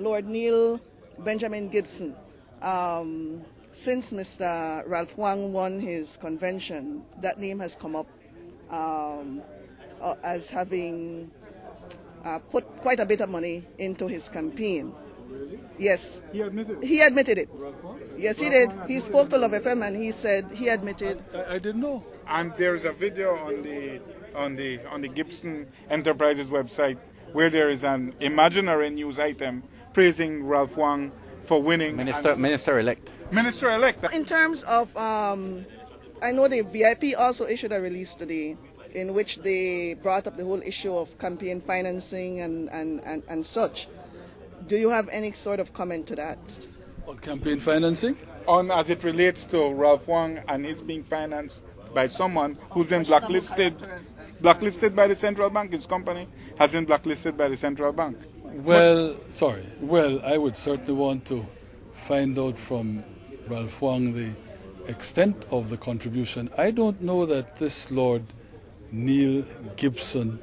Lord Neil Benjamin Gibson. Since Mr. Ralph Wang won his convention, that name has come up as having put quite a bit of money into his campaign. Really? Yes. He admitted it? He admitted it. Ralph Wang? Yes, he did. He spoke to Love FM and he said he admitted. I didn't know. And there's a video on the Gibson Enterprises website where there is an imaginary news item praising Ralph Wang for winning. Minister-elect. Minister-elect. In terms of, I know the VIP also issued a release today in which they brought up the whole issue of campaign financing and such. Do you have any sort of comment to that? On campaign financing? On as it relates to Ralph Wang and his being financed by someone who's been blacklisted by the central bank. His company has been blacklisted by the central bank. Well, I would certainly want to find out from Ralph Wang the extent of the contribution. I don't know that this Lord Neil Gibson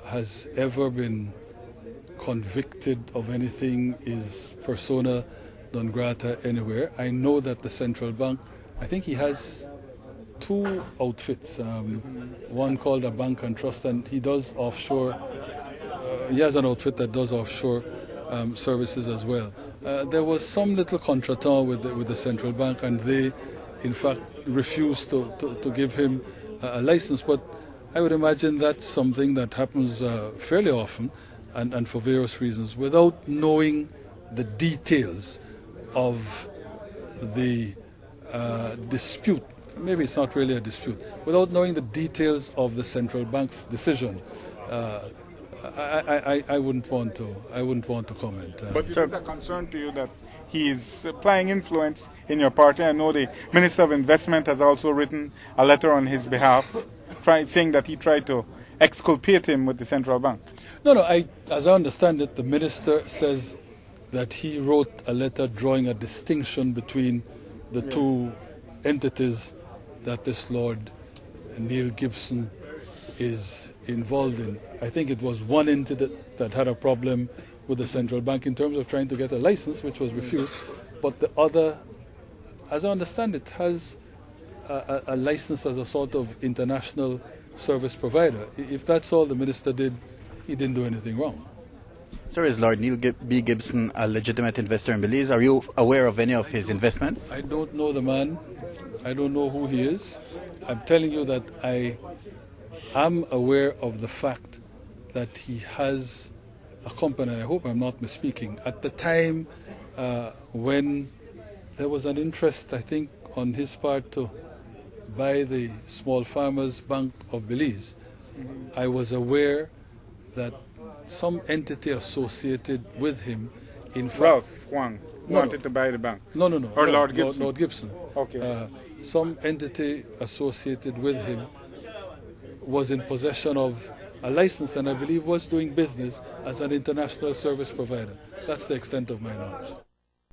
has ever been convicted of anything, is persona non grata anywhere. I know that the central bank, I think he has two outfits, one called a bank and trust, and he does offshore, he has an outfit that does offshore services as well. There was some little contretemps with the central bank, and they in fact refused to give him a license, but I would imagine that's something that happens fairly often and for various reasons without knowing the details of the dispute. Maybe it's not really a dispute. Without knowing the details of the central bank's decision, I wouldn't want to comment. But is it a concern to you that he is applying influence in your party? I know the Minister of Investment has also written a letter on his behalf, saying that he tried to exculpate him with the central bank. No. As I understand it, the minister says that he wrote a letter drawing a distinction between the two entities that this Lord Neil Gibson is involved in. I think it was one entity that had a problem with the central bank in terms of trying to get a license, which was refused, but the other, as I understand it, has a license as a sort of international service provider. If that's all the minister did, he didn't do anything wrong. Sir, is Lord Neil B. Gibson a legitimate investor in Belize? Are you aware of any of his investments? I don't know the man. I don't know who he is. I'm telling you that I am aware of the fact that he has a company. I hope I'm not misspeaking. At the time when there was an interest, I think, on his part to buy the Small Farmers Bank of Belize, I was aware that some entity associated with him, in fact, Ralph Wang wanted to buy the bank. No. Or Lord Gibson. Lord Gibson. Okay. Some entity associated with him was in possession of a license and I believe was doing business as an international service provider. That's the extent of my knowledge.